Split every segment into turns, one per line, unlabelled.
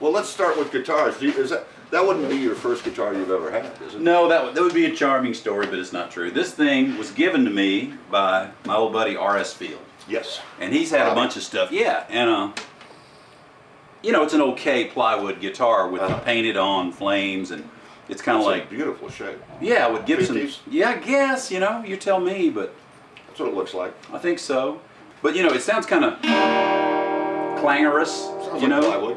Well, let's start with guitars. That wouldn't be your first guitar you've ever had, is it?
No, that would be a charming story, but it's not true. This thing was given to me by my old buddy R.S. Field.
Yes.
And he's had a bunch of stuff. Yeah, and you know, it's an okay plywood guitar with painted on flames, and it's kind of like
beautiful shape.
Yeah, with Gibson.
50s?
Yeah, I guess, you know, you tell me, but
That's what it looks like.
I think so. But you know, it sounds kind of clangorous.
Sounds
you
like
know.
plywood.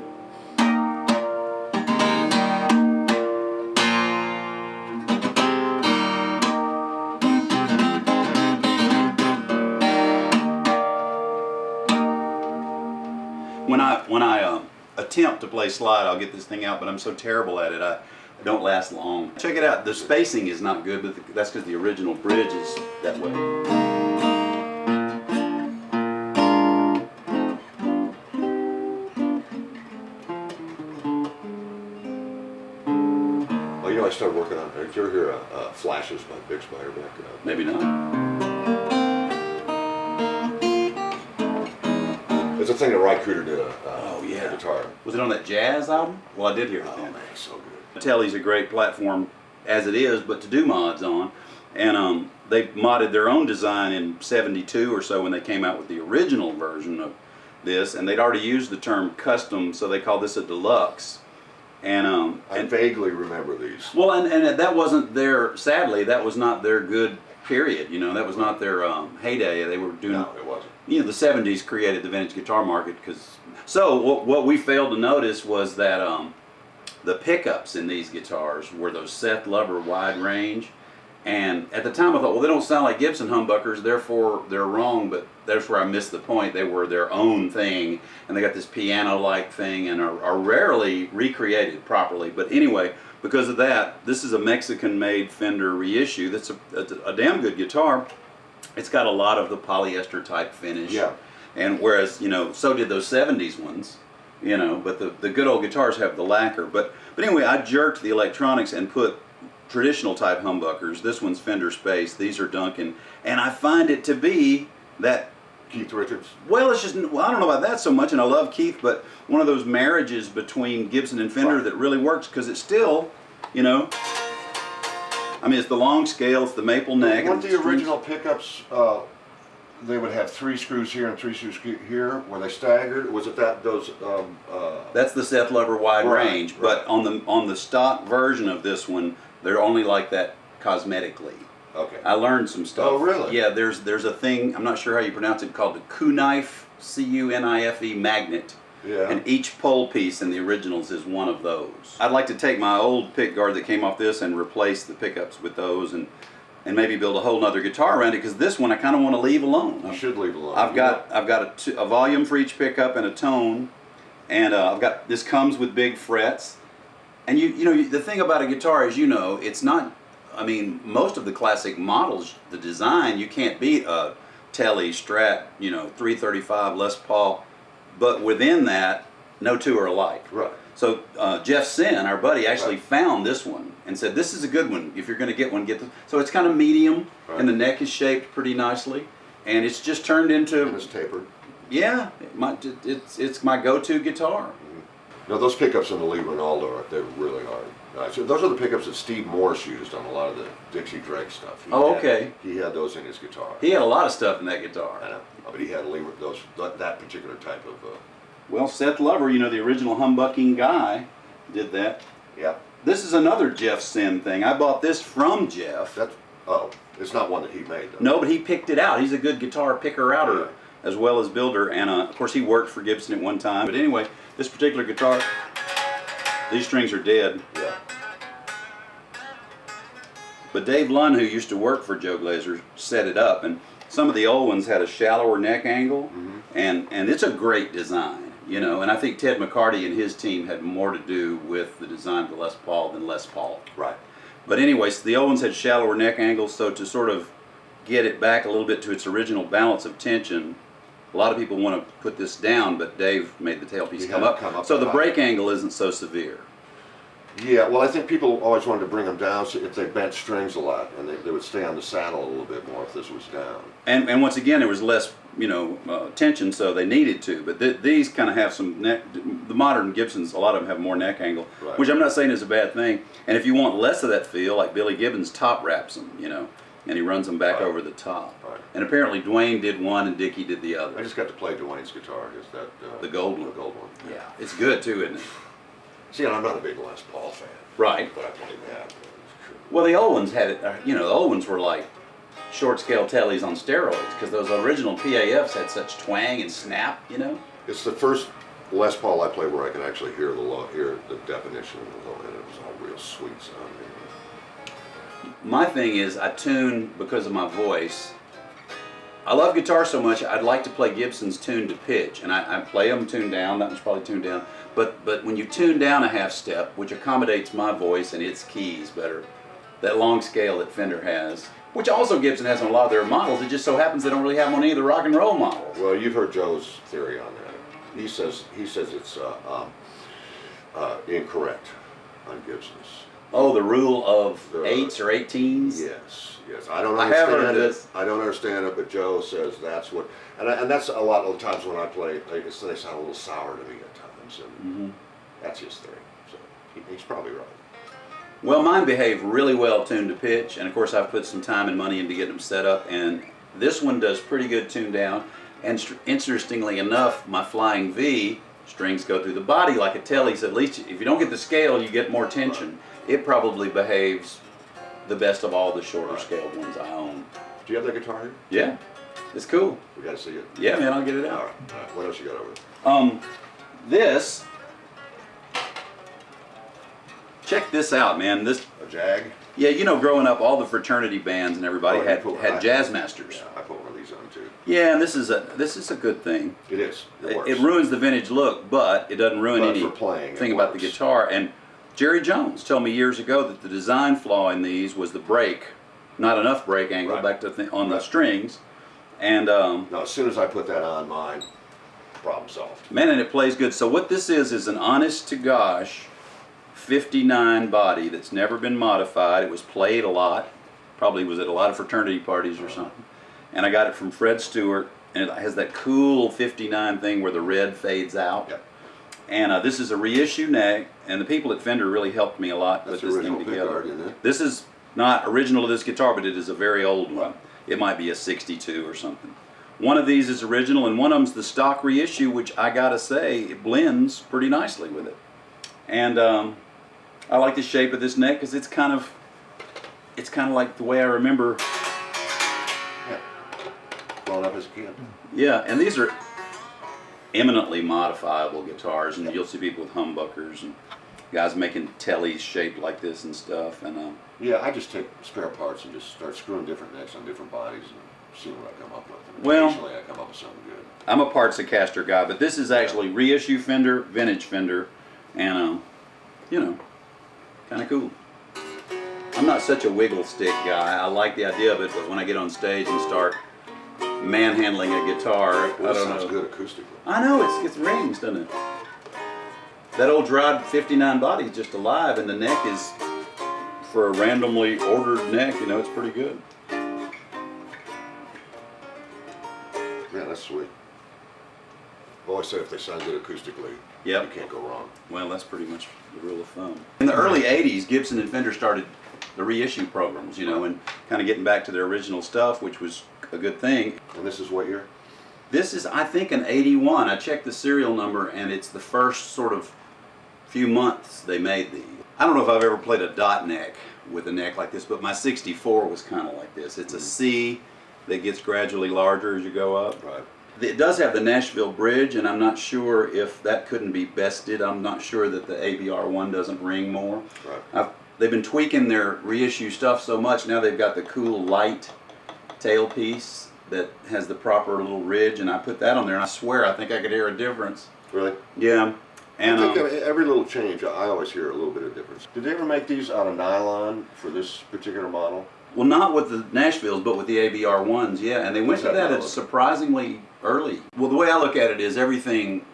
When I attempt to play slide, I'll get this thing out, but I'm so terrible at it, I don't last long. Check it out. The spacing is not good, but that's because the original bridge is that way.
Oh, you know, I started working on. Did you ever hear Flashes by Big Spider back?
Maybe not.
It's a thing that Ry Cooder did a guitar.
Was it on that jazz album? Well, I did hear it then.
Oh man, it's so good.
Telly's a great platform as it is, but to do mods on. And they modded their own design in '72 or so when they came out with the original version of this, and they'd already used the term custom, so they called this a deluxe. And
I vaguely remember these.
well, and that wasn't their, sadly, that was not their good period. You know, that was not their heyday. They were doing.
No, it wasn't.
You know, the '70s created the vintage guitar market because. So what we failed to notice was that the pickups in these guitars were those Seth Lover wide range, and at the time I thought, well, they don't sound like Gibson humbuckers, therefore they're wrong. But that's where I missed the point. They were their own thing, and they got this piano-like thing, and are rarely recreated properly. But anyway, because of that, this is a Mexican-made Fender reissue. That's a damn good guitar. It's got a lot of the polyester type finish.
Yeah.
And whereas, you know, so did those '70s ones, you know, but the good old guitars have the lacquer. But anyway, I jerked the electronics and put traditional type humbuckers. This one's Fender Space, these are Duncan, and I find it to be that.
Keith Richards.
Well, it's just, well, I don't know about that so much, and I love Keith, but one of those marriages between Gibson and Fender that really works, because it's still, you know, I mean, it's the long scale, it's the maple neck.
Weren't the original pickups, they would have 3 screws here and 3 screws here, were they staggered? Was it those?
That's the Seth Lover wide range,
right.
but on the stock version of this one, they're only like that cosmetically.
Okay.
I learned some stuff.
Oh, really?
Yeah, there's a thing, I'm not sure how you pronounce it, called the Kunife, C-U-N-I-F-E magnet.
Yeah.
And each pole piece in the originals is one of those. I'd like to take my old pick guard that came off this and replace the pickups with those, and maybe build a whole nother guitar around it, because this one I kind of want to leave alone.
You should leave alone.
I've got a volume for each pickup and a tone, and this comes with big frets. And you know, the thing about a guitar is, you know, it's not, I mean, most of the classic models, the design, you can't beat a Telly, Strat, you know, 335 Les Paul, but within that, no two are alike.
Right.
So Jeff Sin, our buddy, actually found this one and said, this is a good one. If you're going to get one, get this. So it's kind of medium, and the neck is shaped pretty nicely, and it's just turned into.
And it's tapered.
Yeah, it's my go-to guitar.
Mm-hmm. No, those pickups on the Lee Ronaldo, they're really hard. So those are the pickups that Steve Morse used on a lot of the Dixie Drake stuff.
Okay.
He had those in his guitar.
He had a lot of stuff in that guitar.
I know, but he had that particular type of.
Well, Seth Lover, you know, the original humbucking guy, did that.
Yeah.
This is another Jeff Sin thing. I bought this from Jeff.
It's not one that he made, though.
No, but he picked it out. He's a good guitar picker-outer as well as builder, and of course he worked for Gibson at one time. But anyway, this particular guitar, these strings are dead.
Yeah.
But Dave Lunn, who used to work for Joe Glazer, set it up, and some of the old ones had a shallower neck angle, and it's a great design. You know, and I think Ted McCarty and his team had more to do with the design of the Les Paul than Les Paul.
Right.
But anyway, so the old ones had shallower neck angles, so to sort of get it back a little bit to its original balance of tension, a lot of people want to put this down, but Dave made the tailpiece come up. So the break angle isn't so severe.
Yeah, well, I think people always wanted to bring them down so if they bent strings a lot, and they would stay on the saddle a little bit more if this was down.
And once again, there was less tension, so they needed to. But these kind of have some neck. The modern Gibsons, a lot of them have more neck angle,
Right.
which I'm not saying is a bad thing. And if you want less of that feel, like Billy Gibbons top wraps them, and he runs them back
Right.
over the top.
Right.
And apparently Dwayne did one and Dickie did the other.
I just got to play Dwayne's guitar. Is that
The gold one.
The gold one.
Yeah, it's good too, isn't it?
See, and I'm not a big Les Paul fan.
Right.
But I played that.
Well, the old ones had it. The old ones were like short scale tellies on steroids because those original PAFs had such twang and snap.
It's the first Les Paul I played where I can actually hear the definition of the low end. It was all real sweet sounding.
My thing is, I tune because of my voice. I love guitar so much, I'd like to play Gibson's tuned to pitch, and I play them tuned down. That one's probably tuned down. But when you tune down a half step, which accommodates my voice and its keys better, that long scale that Fender has, which also Gibson has on a lot of their models, it just so happens they don't really have on any of the rock and roll models.
Well, you've heard Joe's theory on that. He says it's incorrect on Gibson's.
Oh, the rule of 8s or 18s?
Yes. I don't
I have
understand
heard
it.
this.
I don't understand it, but Joe says that's what, and that's a lot of the times when I play, they sound a little sour to me at times, and that's his theory. So he's probably right.
Well, mine behave really well tuned to pitch, and of course I've put some time and money into getting them set up, and this one does pretty good tuned down. And interestingly enough, my Flying V strings go through the body like a telly, so at least if you don't get the scale, you get more tension. It probably behaves the best of all the shorter scaled ones I own.
Do you have that guitar here?
Yeah, it's cool.
We got to see it.
Yeah, man, I'll get it
All
out.
right. What else you got over there?
This. Check this out, man. This.
A Jag?
Yeah, growing up, all the fraternity bands and everybody had jazz masters.
Yeah, I put one of these on too.
Yeah, and this is a good thing.
It is. It works.
It ruins the vintage look, but it doesn't ruin
But for playing,
anything
it
about the
works.
guitar. And Jerry Jones told me years ago that the design flaw in these was the break, not enough break angle
Right.
back to on the strings. And
Now, as soon as I put that on mine, problem solved.
man, and it plays good. So what this is an honest to gosh 59 body that's never been modified. It was played a lot, probably was at a lot of fraternity parties or something. And I got it from Fred Stewart, and it has that cool 59 thing where the red fades out.
Yep.
And this is a reissue neck, and the people at Fender really helped me a lot
That's
put this
the
thing
original
together.
pickguard, isn't it?
This is not original to this guitar, but it is a very old one. It might be a 62 or something. One of these is original, and one of them's the stock reissue, which I gotta say, it blends pretty nicely with it. And I like the shape of this neck because it's kind of like the way I remember.
Yeah. Growing up as a kid.
Yeah, and these are eminently modifiable guitars, and you'll see people with humbuckers and guys making tellies shaped like this and stuff. And
Yeah, I just take spare parts and just start screwing different necks on different bodies and see what I come up with. And
Well-
occasionally I come up with something good.
I'm a parts and caster guy, but this is actually reissue Fender, vintage Fender, and kind of cool. I'm not such a wiggle stick guy. I like the idea of it, but when I get on stage and start manhandling a guitar,
Well,
I
this
don't
sounds
know.
good acoustically.
I know, it's rings, doesn't it? That old Drod 59 body is just alive, and the neck is, for a randomly ordered neck, it's pretty good.
Yeah, that's sweet. I've always said if they sound good acoustically,
Yep.
you can't go wrong.
Well, that's pretty much the rule of thumb. In the early 80s, Gibson and Fender started the reissue programs, and kind of getting back to their original stuff, which was a good thing.
And this is what year?
This is, I think, an 81. I checked the serial number, and it's the first sort of few months they made these. I don't know if I've ever played a dot neck with a neck like this, but my 64 was kind of like this. It's a C that gets gradually larger as you go up.
Right.
It does have the Nashville bridge, and I'm not sure if that couldn't be bested. I'm not sure that the ABR1 doesn't ring more.
Right.
They've been tweaking their reissue stuff so much, now they've got the cool light tailpiece that has the proper little ridge, and I put that on there, and I swear I think I could hear a difference.
Really?
Yeah. And
I think every little change, I always hear a little bit of difference. Did they ever make these out of nylon for this particular model?
well, not with the Nashvilles, but with the ABR1s, yeah, and they went
What's
to
that
that at
model?
surprisingly early. Well, the way I look at it is everything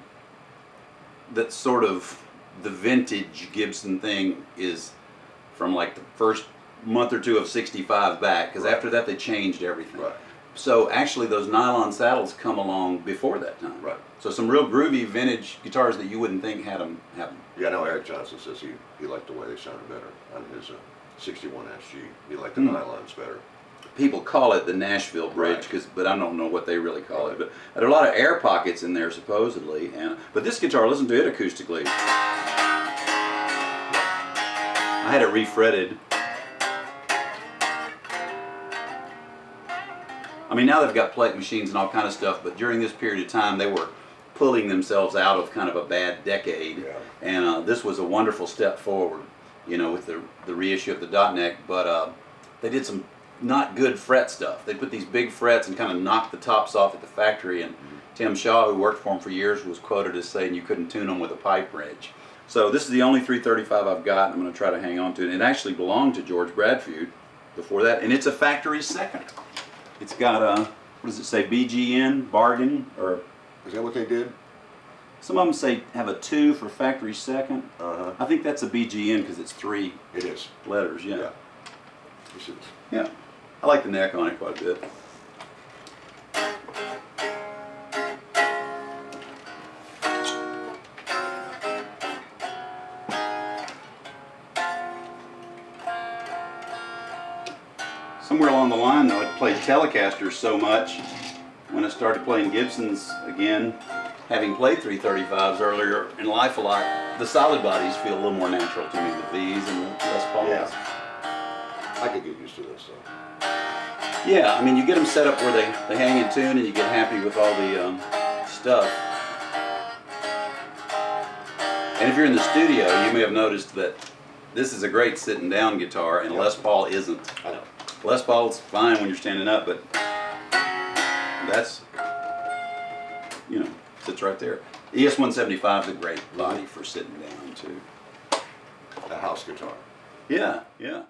that's sort of the vintage Gibson thing is from like the first month or two of '65 back, because
Right.
after that they changed everything.
Right.
So actually those nylon saddles come along before that time.
Right.
So some real groovy vintage guitars that you wouldn't think had them.
Yeah, I know Eric Johnson says he liked the way they sounded better on his 61 SG. He liked the nylons better.
People call it the Nashville bridge,
Right.
but I don't know what they really call it. But there are a lot of air pockets in there supposedly. But this guitar, listen to it acoustically. I had it refretted. I mean, now they've got plate machines and all kind of stuff, but during this period of time, they were pulling themselves out of kind of a bad decade.
Yeah.
And this was a wonderful step forward, you know, with the reissue of the dot neck. But they did some not good fret stuff. They put these big frets and kind of knocked the tops off at the factory. And Tim Shaw, who worked for him for years, was quoted as saying you couldn't tune them with a pipe wrench. So this is the only 335 I've got. I'm going to try to hang on to it. It actually belonged to George Bradfeud before that, and it's a factory second. It's got a, what does it say, BGN, bargain, or
Is that what they did?
some of them say have a 2 for factory second.
Uh-huh.
I think that's a BGN because it's 3
It is.
letters, yeah.
Yeah. This is.
Yeah. I like the neck on it quite a bit. Somewhere along the line, though, I played Telecasters so much when I started playing Gibsons again, having played 335s earlier in life a lot, the solid bodies feel a little more natural to me, the V's and the Les Pauls.
Yeah. I could get used to this though.
Yeah, I mean, you get them set up where they hang in tune and you get happy with all the stuff. And if you're in the studio, you may have noticed that this is a great sitting down guitar and Les Paul isn't.
I know.
Les Paul's fine when you're standing up, but that's, you know, sits right there. ES-175 is a great body for sitting down too.
A house guitar.
Yeah, yeah.